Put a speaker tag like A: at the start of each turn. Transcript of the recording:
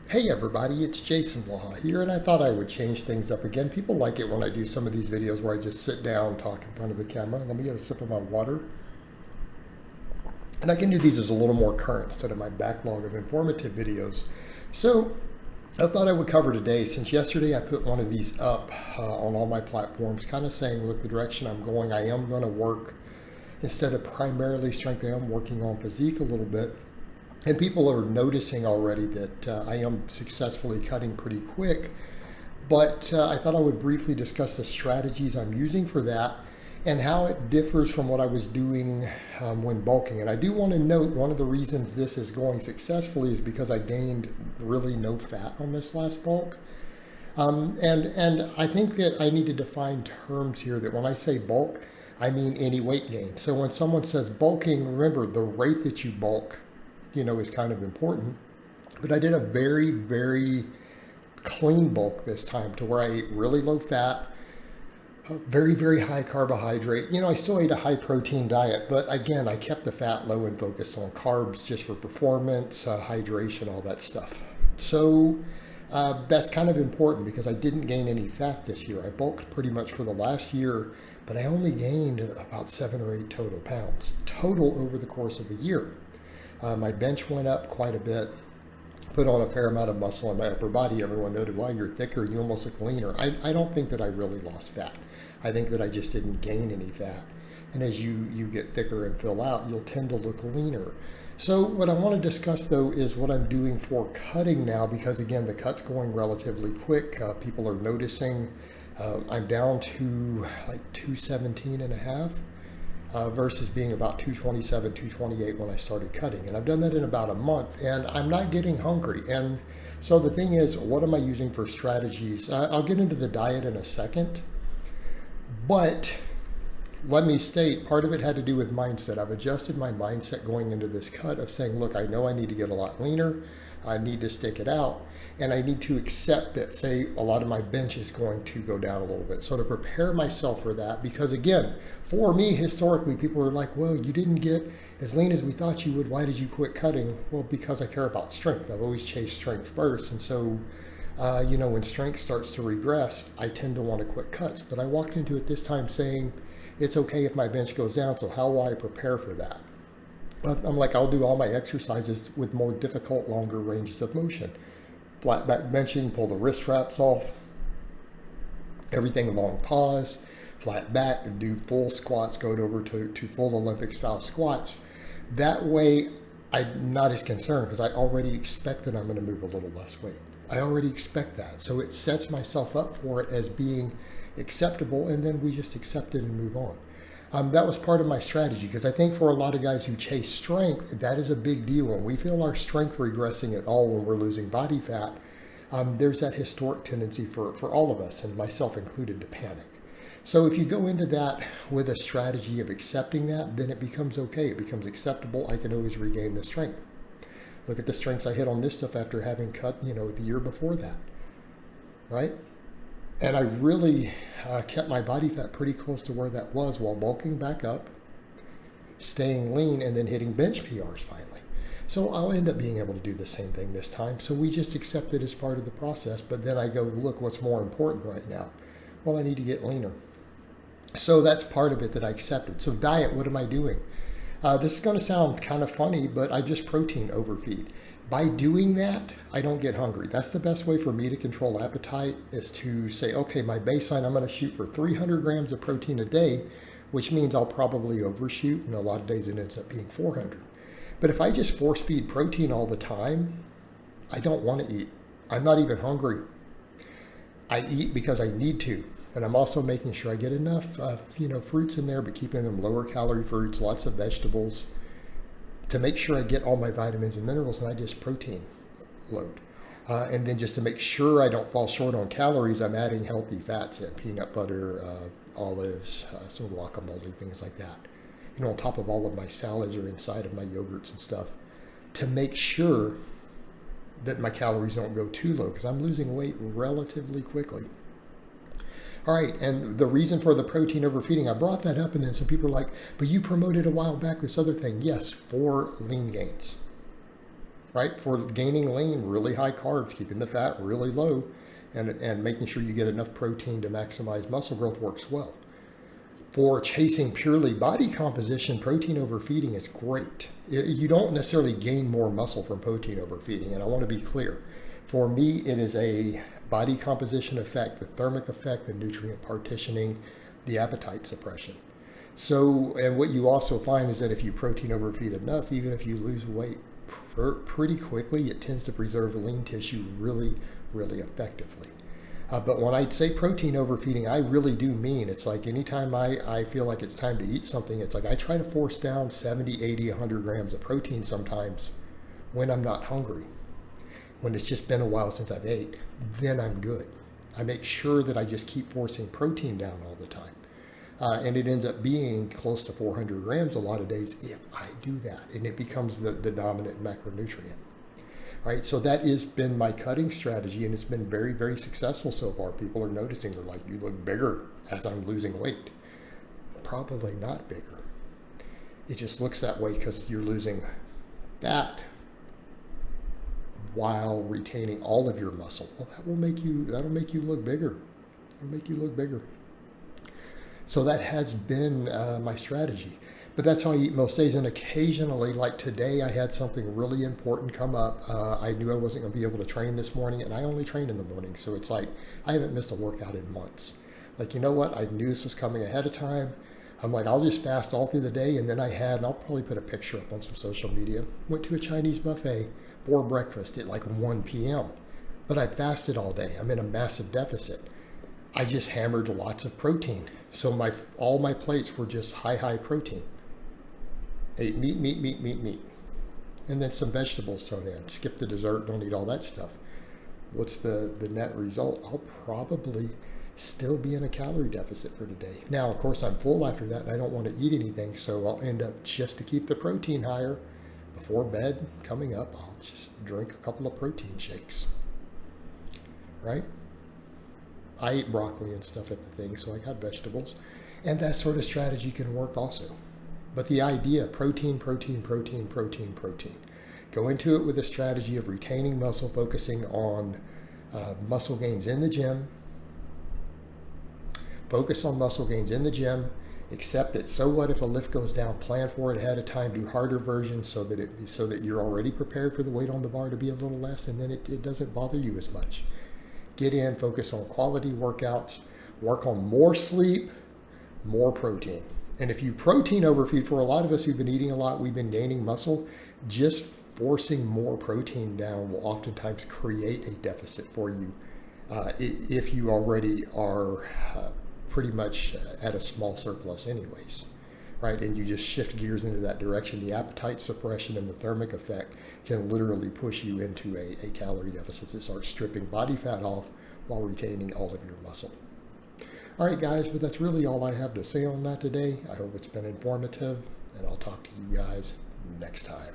A: Hey everybody, it's Jason Blaha here, and I thought I would change things up again. People like it when I do some of these videos where I just sit down, talk in front of the camera. Let me get a sip of my water. And I can do these as a little more current instead of my backlog of informative videos. So I thought I would cover today, since yesterday I put one of these up on all my platforms, kind of saying, look, the direction I'm going, I am going to work, instead of primarily strength, I am working on physique a little bit. And people are noticing already that I am successfully cutting pretty quick. But I thought I would briefly discuss the strategies I'm using for that and how it differs from what I was doing when bulking. And I do want to note, one of the reasons this is going successfully is because I gained really no fat on this last bulk. And I think that I need to define terms here, that when I say bulk, I mean any weight gain. So when someone says bulking, remember the rate that you bulk, is kind of important. But I did a very, very clean bulk this time, to where I ate really low fat, very, very high carbohydrate. I still ate a high protein diet, but again, I kept the fat low and focused on carbs just for performance, hydration, all that stuff. So that's kind of important because I didn't gain any fat this year. I bulked pretty much for the last year, but I only gained about 7 or 8 total pounds total over the course of a year. My bench went up quite a bit, put on a fair amount of muscle in my upper body. Everyone noted, wow, you're thicker, you almost look leaner. I don't think that I really lost fat. I think that I just didn't gain any fat. And as you get thicker and fill out, you'll tend to look leaner. So what I want to discuss, though, is what I'm doing for cutting now, because again, the cut's going relatively quick. People are noticing. I'm down to like 217 and a half. Versus being about 227, 228 when I started cutting. And I've done that in about a month, and I'm not getting hungry. And so the thing is, what am I using for strategies? I'll get into the diet in a second, but let me state, part of it had to do with mindset. I've adjusted my mindset going into this cut of saying, look, I know I need to get a lot leaner. I need to stick it out. And I need to accept that, say, a lot of my bench is going to go down a little bit. So to prepare myself for that, because again, for me, historically, people are like, well, you didn't get as lean as we thought you would. Why did you quit cutting? Well, because I care about strength. I've always chased strength first. And so, when strength starts to regress, I tend to want to quit cuts. But I walked into it this time saying, it's okay if my bench goes down. So how will I prepare for that? I'm like, I'll do all my exercises with more difficult, longer ranges of motion. Flat back benching, pull the wrist straps off, everything long pause, flat back, do full squats, go over to full Olympic style squats. That way, I'm not as concerned because I already expect that I'm going to move a little less weight. I already expect that. So it sets myself up for it as being acceptable, and then we just accept it and move on. That was part of my strategy, because I think for a lot of guys who chase strength, that is a big deal. When we feel our strength regressing at all, when we're losing body fat, there's that historic tendency for all of us, and myself included, to panic. So if you go into that with a strategy of accepting that, then it becomes okay. It becomes acceptable. I can always regain the strength. Look at the strengths I hit on this stuff after having cut, the year before that, right? And I really kept my body fat pretty close to where that was while bulking back up, staying lean, and then hitting bench PRs finally. So I'll end up being able to do the same thing this time. So we just accept it as part of the process. But then I go, look, what's more important right now? Well, I need to get leaner. So that's part of it that I accepted. So diet, what am I doing? This is going to sound kind of funny, but I just protein overfeed. By doing that, I don't get hungry. That's the best way for me to control appetite, is to say, okay, my baseline, I'm going to shoot for 300 grams of protein a day, which means I'll probably overshoot, and a lot of days it ends up being 400. But if I just force feed protein all the time, I don't want to eat. I'm not even hungry. I eat because I need to. And I'm also making sure I get enough, fruits in there, but keeping them lower calorie fruits, lots of vegetables, to make sure I get all my vitamins and minerals, and I just protein load. And then just to make sure I don't fall short on calories, I'm adding healthy fats in, peanut butter, olives, some guacamole, things like that. On top of all of my salads or inside of my yogurts and stuff, to make sure that my calories don't go too low, because I'm losing weight relatively quickly. All right, and the reason for the protein overfeeding, I brought that up, and then some people are like, but you promoted a while back this other thing. Yes, for lean gains. right? For gaining lean, really high carbs, keeping the fat really low, and making sure you get enough protein to maximize muscle growth works well. For chasing purely body composition, protein overfeeding is great. You don't necessarily gain more muscle from protein overfeeding, and I want to be clear. For me, it is a body composition effect, the thermic effect, the nutrient partitioning, the appetite suppression. So, and what you also find is that if you protein overfeed enough, even if you lose weight pretty quickly, it tends to preserve lean tissue really, really effectively. But when I say protein overfeeding, I really do mean, it's like anytime I feel like it's time to eat something, it's like I try to force down 70, 80, 100 grams of protein sometimes when I'm not hungry. When it's just been a while since I've ate, then I'm good. I make sure that I just keep forcing protein down all the time. And it ends up being close to 400 grams a lot of days if I do that. And it becomes the dominant macronutrient. Right, so that has been my cutting strategy, and it's been very, very successful so far. People are noticing, they're like, you look bigger as I'm losing weight. Probably not bigger. It just looks that way because you're losing fat while retaining all of your muscle. Well, that'll make you look bigger. It'll make you look bigger. So that has been my strategy. But that's how I eat most days. And occasionally, like today, I had something really important come up. I knew I wasn't going to be able to train this morning, and I only train in the morning. So it's like I haven't missed a workout in months. Like, you know what? I knew this was coming ahead of time. I'm like, I'll just fast all through the day. And then and I'll probably put a picture up on some social media, went to a Chinese buffet for breakfast at like 1 p.m. But I fasted all day. I'm in a massive deficit. I just hammered lots of protein. So all my plates were just high protein. Ate meat. And then some vegetables thrown in. Skip the dessert, don't eat all that stuff. What's the net result? I'll probably still be in a calorie deficit for today. Now, of course, I'm full after that, and I don't want to eat anything, so I'll end up, just to keep the protein higher, before bed coming up, I'll just drink a couple of protein shakes. Right? I eat broccoli and stuff at the thing, so I got vegetables. And that sort of strategy can work also. But the idea, protein. Go into it with a strategy of retaining muscle, focusing on muscle gains in the gym. Focus on muscle gains in the gym. Accept it. So what if a lift goes down? Plan for it ahead of time. Do harder versions so that you're already prepared for the weight on the bar to be a little less, and then it doesn't bother you as much. Get in, focus on quality workouts, work on more sleep, more protein. And if you protein overfeed, for a lot of us who've been eating a lot, we've been gaining muscle, just forcing more protein down will oftentimes create a deficit for you if you already are pretty much at a small surplus anyways, right? And you just shift gears into that direction. The appetite suppression and the thermic effect can literally push you into a calorie deficit that starts stripping body fat off while retaining all of your muscle. All right, guys, but that's really all I have to say on that today. I hope it's been informative, and I'll talk to you guys next time.